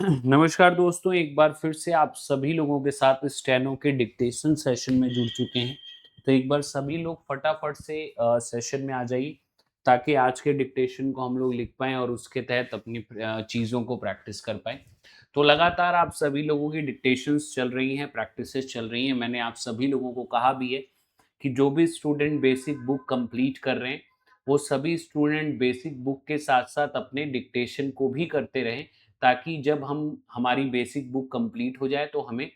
नमस्कार दोस्तों, एक बार फिर से आप सभी लोगों के साथ स्टेनो के डिक्टेशन सेशन में जुड़ चुके हैं। तो एक बार सभी लोग फटाफट से सेशन में आ जाइए ताकि आज के डिक्टेशन को हम लोग लिख पाएँ और उसके तहत अपनी चीज़ों को प्रैक्टिस कर पाएँ। तो लगातार आप सभी लोगों की डिक्टेशंस चल रही हैं, प्रैक्टिसेस चल रही हैं। मैंने आप सभी लोगों को कहा भी है कि जो भी स्टूडेंट बेसिक बुक कंप्लीट कर रहे हैं, वो सभी स्टूडेंट बेसिक बुक के साथ-साथ अपने डिक्टेशन को भी करते रहें, ताकि जब हम हमारी बेसिक बुक कंप्लीट हो जाए तो हमें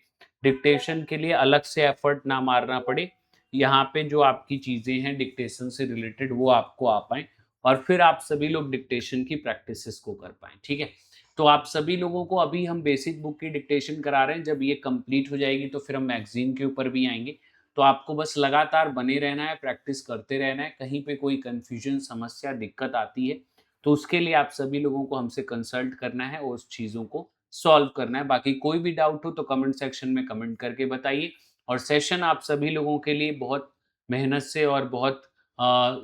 डिक्टेशन के लिए अलग से एफर्ट ना मारना पड़े। यहाँ पे जो आपकी चीज़ें हैं डिक्टेशन से रिलेटेड वो आपको आ पाएँ और फिर आप सभी लोग डिक्टेशन की प्रैक्टिसेस को कर पाएँ, ठीक है? तो आप सभी लोगों को अभी हम बेसिक बुक की डिक्टेशन करा रहे हैं, जब ये कंप्लीट हो जाएगी तो फिर हम मैगज़ीन के ऊपर भी आएँगे। तो आपको बस लगातार बने रहना है, प्रैक्टिस करते रहना है। कहीं पे कोई कन्फ्यूजन, समस्या, दिक्कत आती है, तो उसके लिए आप सभी लोगों को हमसे कंसल्ट करना है और उस चीज़ों को सॉल्व करना है। बाकी कोई भी डाउट हो तो कमेंट सेक्शन में कमेंट करके बताइए और सेशन आप सभी लोगों के लिए बहुत मेहनत से और बहुत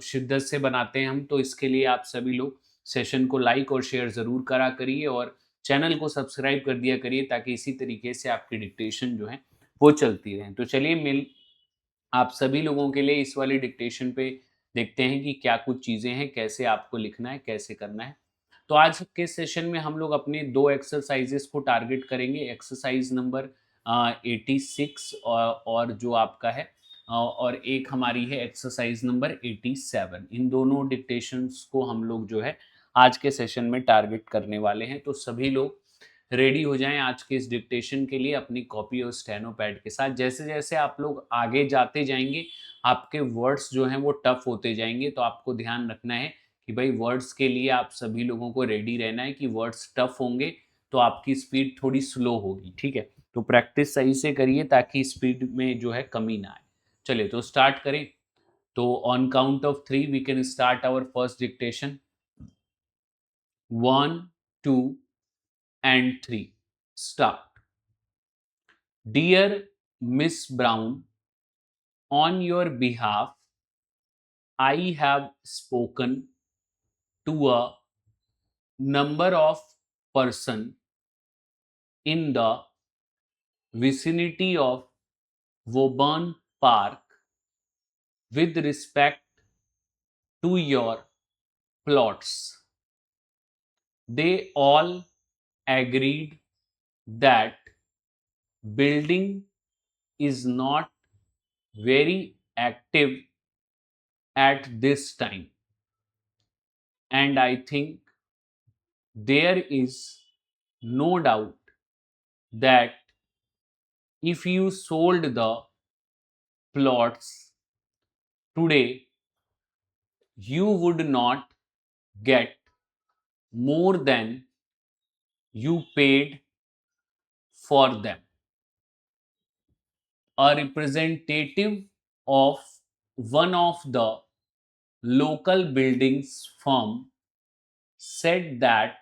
शिद्दत से बनाते हैं हम, तो इसके लिए आप सभी लोग सेशन को लाइक और शेयर ज़रूर करा करिए और चैनल को सब्सक्राइब कर दिया करिए ताकि इसी तरीके से आपकी डिक्टेशन जो है वो चलती रहें। तो चलिए आप सभी लोगों के लिए इस वाली डिक्टेशन पे देखते हैं कि क्या कुछ चीज़ें हैं, कैसे आपको लिखना है, कैसे करना है। तो आज के सेशन में हम लोग अपने 2 एक्सरसाइज़ेज़ को टारगेट करेंगे। एक्सरसाइज़ नंबर 86 और जो आपका है और एक हमारी है एक्सरसाइज़ नंबर 87। इन दोनों डिक्टेशंस को हम लोग जो है आज के सेशन में टारगेट करने वाले हैं। तो सभी लोग रेडी हो जाएँ आज के इस डिक्टेशन के लिए अपनी कॉपी और स्टेनो पैड के साथ। जैसे-जैसे आप लोग आगे जाते जाएँगे, आपके वर्ड्स जो हैं वो टफ़ होते जाएँगे, तो आपको ध्यान रखना है कि भई वर्ड्स के लिए आप सभी लोगों को रेडी रहना है कि वर्ड्स टफ़ होंगे, तो आपकी स्पीड थोड़ी स्लो होगी, ठीक है? तो प्रैक्टिस सही से करिए ताकि स्पीड में जो है कमी ना आए। चलिए तो स्टार्ट करें। तो on count of 3 we can start our first dictation. 1, 2 and 3. Start. Dear Miss Brown, on your behalf, I have spoken to a number of person in the vicinity of Woburn Park with respect to your plots. They all agreed that building is not very active at this time, and I think there is no doubt that if you sold the plots today, you would not get more than you paid for them. A representative of one of the local buildings firm said that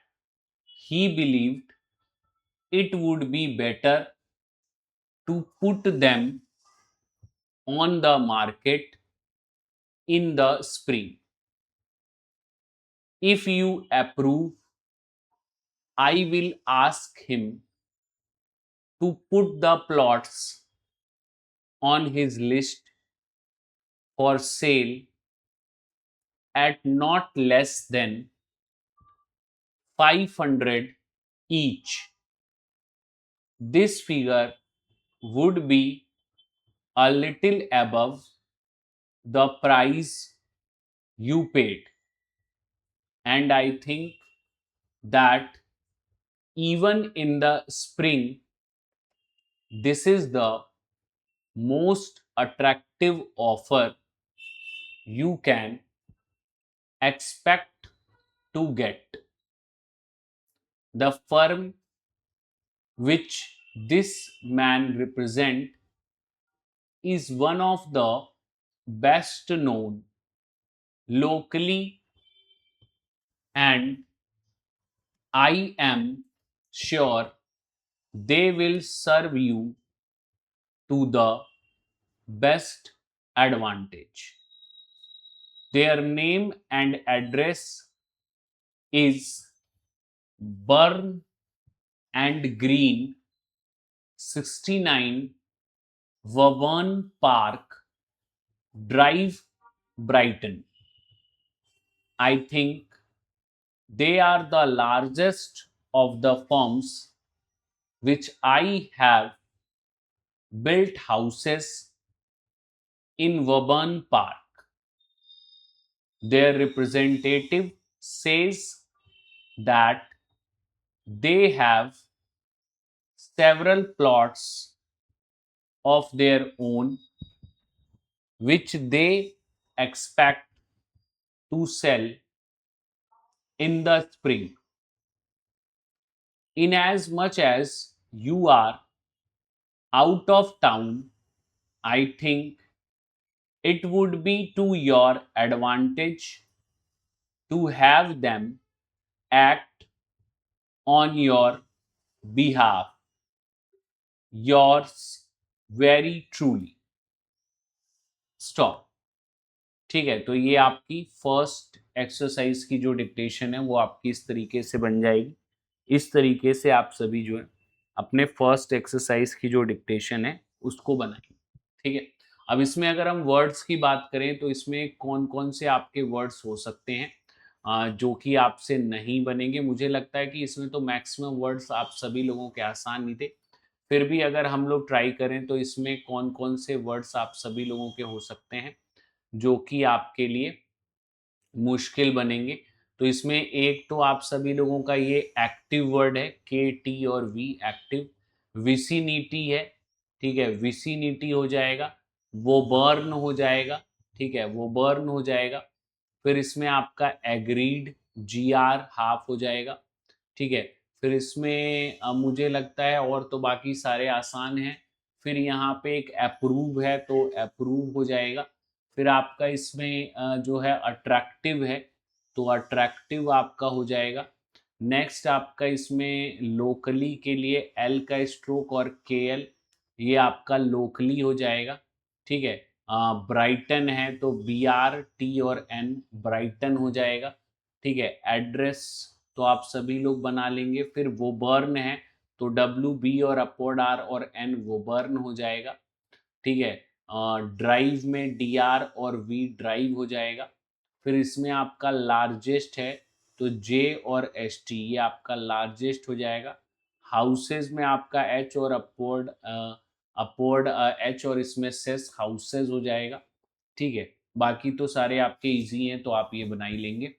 he believed it would be better to put them on the market in the spring. If you approve, I will ask him to put the plots on his list for sale at not less than 500 each. This figure would be a little above the price you paid, and I think that even in the spring, this is the most attractive offer you can expect to get. The firm which this man represent is one of the best known locally, and I am sure they will serve you to the best advantage. Their name and address is Burn and Green, 69 Woburn Park Drive, Brighton. I think they are the largest of the firms which I have built houses in Woburn Park. Their representative says that they have several plots of their own which they expect to sell in the spring. Inasmuch as you are out of town, I think it would be to your advantage to have them act on your behalf. Yours very truly. Stop. ठीक है, तो ये आपकी first exercise की जो dictation है वो आपकी इस तरीके से बन जाएगी। इस तरीके से आप सभी जो है अपने फर्स्ट एक्सरसाइज की जो डिक्टेशन है उसको बनाएंगे। ठीक है, अब इसमें अगर हम वर्ड्स की बात करें तो इसमें कौन कौन से आपके वर्ड्स हो सकते हैं जो कि आपसे नहीं बनेंगे। मुझे लगता है कि इसमें तो मैक्सिमम वर्ड्स आप सभी लोगों के आसान ही थे, फिर भी अगर हम लोग ट्राई करें तो इसमें कौन कौन से वर्ड्स आप सभी लोगों के हो सकते हैं जो कि आपके लिए मुश्किल बनेंगे। तो इसमें एक तो आप सभी लोगों का ये एक्टिव वर्ड है, के टी और वी, एक्टिव। विसिनिटी है, ठीक है, विसिनिटी हो जाएगा। वो बर्न हो जाएगा, ठीक है, वो बर्न हो जाएगा। फिर इसमें आपका एग्रीड, जी आर, हाफ हो जाएगा, ठीक है। फिर इसमें मुझे लगता है और तो बाकी सारे आसान हैं। फिर यहाँ पे एक अप्रूव है तो अप्रूव हो जाएगा। फिर आपका इसमें जो है अट्रैक्टिव है तो अट्रैक्टिव आपका हो जाएगा। नेक्स्ट आपका इसमें लोकली के लिए एल का स्ट्रोक और के एल, ये आपका लोकली हो जाएगा, ठीक है। ब्राइटन है तो बी आर टी और एन, ब्राइटन हो जाएगा, ठीक है। एड्रेस तो आप सभी लोग बना लेंगे। फिर वो बर्न है तो डब्ल्यू बी और अपवर्ड आर और एन, वो बर्न हो जाएगा, ठीक है। ड्राइव में डी आर और वी, ड्राइव हो जाएगा। फिर इसमें आपका लार्जेस्ट है तो जे और एस टी, ये आपका लार्जेस्ट हो जाएगा। हाउसेज में आपका एच और अपवर्ड अपवर्ड एच और इसमें सेस, हाउसेज हो जाएगा, ठीक है। बाकी तो सारे आपके इजी हैं तो आप ये बना ही लेंगे।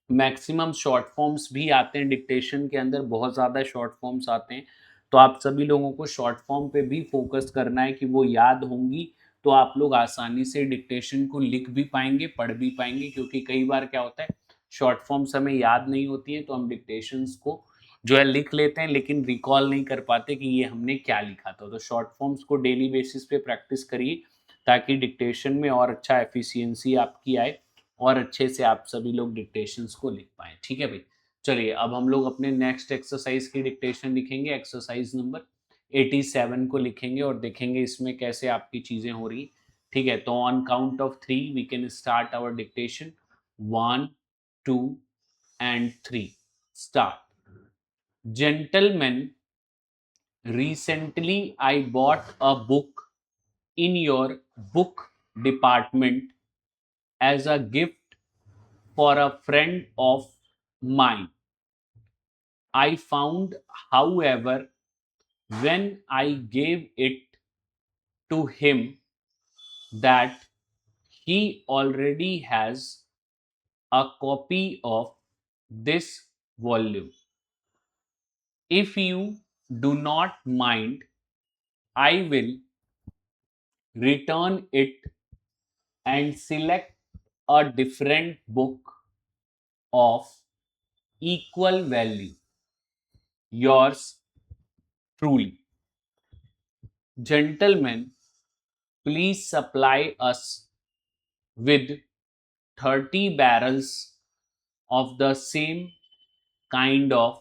मैक्सिमम शॉर्ट फॉर्म्स भी आते हैं डिक्टेशन के अंदर, बहुत ज़्यादा शॉर्ट फॉर्म्स आते हैं, तो आप सभी लोगों को शॉर्ट फॉर्म पे भी फोकस करना है कि वो याद होंगी तो आप लोग आसानी से डिक्टेशन को लिख भी पाएंगे, पढ़ भी पाएंगे। क्योंकि कई बार क्या होता है, शॉर्ट फॉर्म्स हमें याद नहीं होती है तो हम डिक्टेशंस को जो है लिख लेते हैं लेकिन रिकॉल नहीं कर पाते कि ये हमने क्या लिखा था। तो शॉर्ट फॉर्म्स को डेली बेसिस पे प्रैक्टिस करिए ताकि डिक्टेशन में और अच्छा एफिशिएंसी आपकी आए और अच्छे से आप सभी लोग डिक्टेशंस को लिख पाएँ। ठीक है भाई? चलिए अब हम लोग अपने नेक्स्ट एक्सरसाइज की डिक्टेशन लिखेंगे। एक्सरसाइज नंबर 87 को लिखेंगे और देखेंगे इसमें कैसे आपकी चीज़ें हो रही। ठीक है? तो on count of 3 we can start our dictation. 1, 2 and 3 start. Gentlemen, recently I bought a book in your book department as a gift for a friend of mine. I found, however, when I gave it to him that he already has a copy of this volume. If you do not mind, I will return it and select a different book of equal value. Yours truly. Gentlemen, please supply us with 30 barrels of the same kind of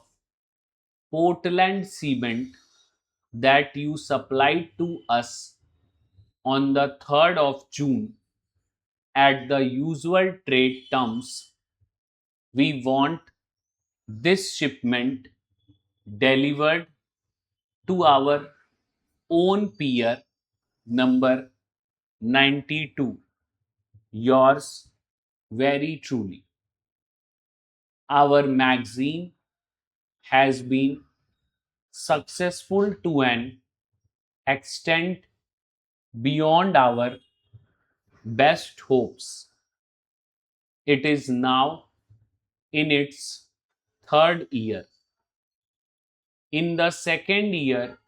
Portland cement that you supplied to us on the 3rd of June at the usual trade terms. We want this shipment delivered to our own peer number 92. Yours very truly. Our magazine has been successful to an extent beyond our best hopes. It is now in its third year. In the second year,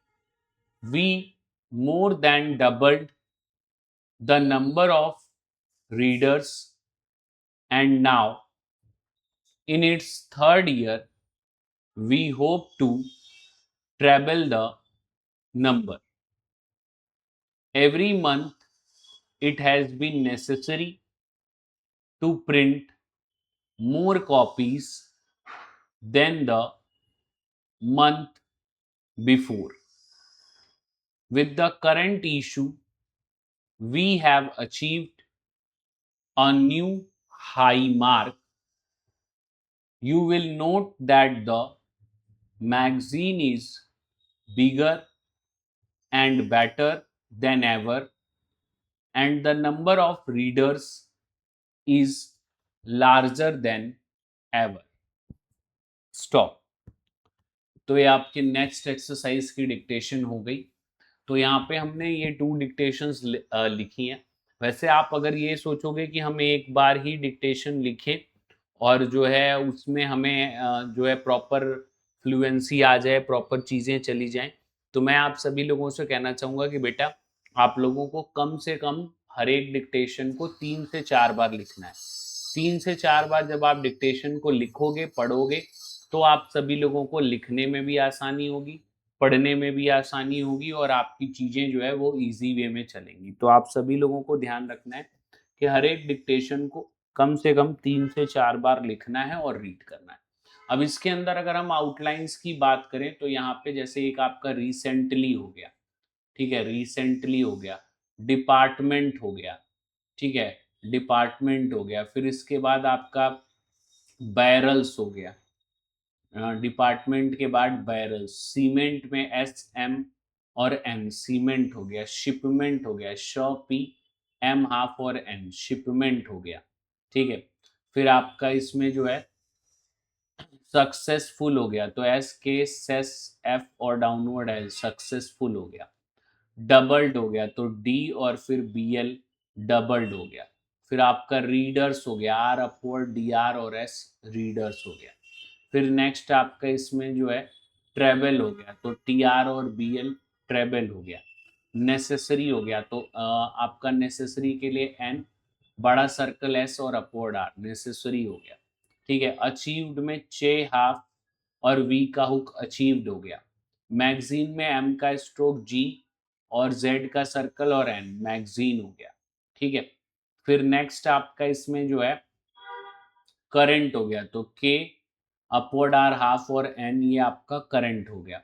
we more than doubled the number of readers, and now in its third year, we hope to treble the number. Every month, it has been necessary to print more copies than the month before. With the current issue, we have achieved a new high mark. You will note that the magazine is bigger and better than ever, and the number of readers is larger than ever. Stop. तो ये आपके next exercise की dictation हो गई। तो यहाँ पे हमने ये 2 डिक्टेशंस लिखी हैं। वैसे आप अगर ये सोचोगे कि हम एक बार ही डिक्टेशन लिखें और जो है उसमें हमें जो है प्रॉपर फ्लुएंसी आ जाए, प्रॉपर चीज़ें चली जाएँ, तो मैं आप सभी लोगों से कहना चाहूँगा कि बेटा आप लोगों को कम से कम हर एक डिक्टेशन को 3 से 4 बार लिखना है। 3 से 4 बार जब आप डिक्टेशन को लिखोगे, पढ़ोगे, तो आप सभी लोगों को लिखने में भी आसानी होगी, पढ़ने में भी आसानी होगी और आपकी चीज़ें जो है वो ईज़ी वे में चलेंगी। तो आप सभी लोगों को ध्यान रखना है कि हर एक डिक्टेशन को कम से कम 3 से 4 बार लिखना है और रीड करना है। अब इसके अंदर अगर हम आउटलाइन्स की बात करें तो यहाँ पे जैसे एक आपका रिसेंटली हो गया, ठीक है? रिसेंटली हो गया, डिपार्टमेंट हो गया, ठीक है? डिपार्टमेंट हो गया, फिर इसके बाद आपका बैरल्स हो गया, डिपार्टमेंट के बाद बैरल्स, सीमेंट में एस एम और एम, सीमेंट हो गया, शिपमेंट हो गया, श पी एम हाफ और एन, शिपमेंट हो गया, ठीक है? फिर आपका इसमें जो है सक्सेसफुल हो गया, तो एस के सेस एफ और डाउनवर्ड एल, सक्सेसफुल हो गया। डबल्ड हो गया तो डी और फिर बी एल, डबल्ड हो गया। फिर आपका रीडर्स हो गया, आर अपवर्ड डी आर और एस, रीडर्स हो गया। फिर नेक्स्ट आपका इसमें जो है ट्रेवल हो गया, तो टी आर और बी एल, ट्रेवल हो गया। नेसेसरी हो गया तो आपका नेसेसरी के लिए एन, बड़ा सर्कल एस और अपवर्ड आर, नेसेसरी हो गया, ठीक है? अचीव्ड में चे हाफ और वी का हुक, अचीव्ड हो गया। मैगजीन में एम का स्ट्रोक जी और जेड का सर्कल और एन, मैगजीन हो गया, ठीक है? फिर नेक्स्ट आपका इसमें जो है करंट हो गया, तो के अपवर्ड आर हाफ और एन, ये आपका करंट हो गया।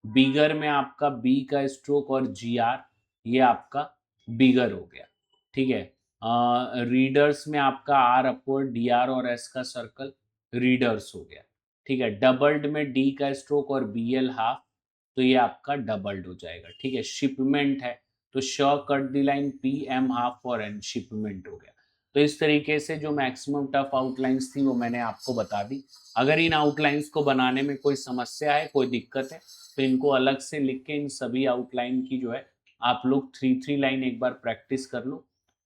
बिगर में आपका बी का स्ट्रोक और जी आर, ये आपका बिगर हो गया, ठीक है? रीडर्स में आपका आर अपवर्ड, डी आर और एस का सर्कल, रीडर्स हो गया, ठीक है? डबल्ड में डी का स्ट्रोक और बी एल हाफ, तो ये आपका डबल्ड हो जाएगा, ठीक है? शिपमेंट है तो श cut the line P M half और एन, शिपमेंट हो गया। तो इस तरीके से जो मैक्सिमम टफ आउटलाइंस थी वो मैंने आपको बता दी। अगर इन आउटलाइंस को बनाने में कोई समस्या है, कोई दिक्कत है, तो इनको अलग से लिख के इन सभी आउटलाइन की जो है आप लोग 3 लाइन एक बार प्रैक्टिस कर लो,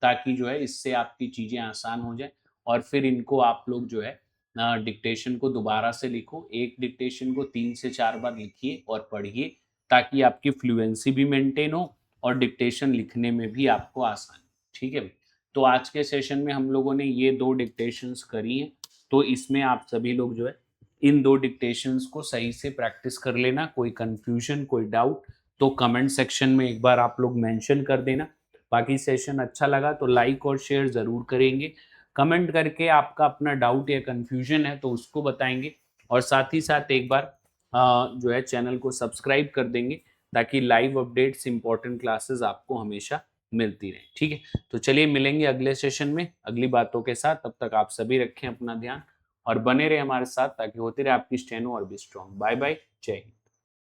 ताकि जो है इससे आपकी चीज़ें आसान हो जाए और फिर इनको आप लोग जो है डिक्टेशन को दोबारा से लिखो। एक डिक्टेशन को 3 से 4 बार लिखिए और पढ़िए, ताकि आपकी फ्लुएंसी भी मेंटेन हो और डिक्टेशन लिखने में भी आपको आसानी, ठीक है? तो आज के सेशन में हम लोगों ने ये 2 डिक्टेशंस करी हैं, तो इसमें आप सभी लोग जो है इन 2 डिक्टेशंस को सही से प्रैक्टिस कर लेना। कोई कंफ्यूजन, कोई डाउट तो कमेंट सेक्शन में एक बार आप लोग मेंशन कर देना। बाकी सेशन अच्छा लगा तो लाइक और शेयर ज़रूर करेंगे। कमेंट करके आपका अपना डाउट या कंफ्यूजन है तो उसको बताएंगे और साथ ही साथ एक बार जो है चैनल को सब्सक्राइब कर देंगे, ताकि लाइव अपडेट्स, इंपॉर्टेंट क्लासेस आपको हमेशा मिलती रहे, ठीक है? तो चलिए मिलेंगे अगले सेशन में अगली बातों के साथ। तब तक आप सभी रखें अपना ध्यान। और बने रहे हमारे साथ ताकि होती रहे आपकी स्टेनो और भी स्ट्रॉन्ग। बाय बाय, जय हिंद।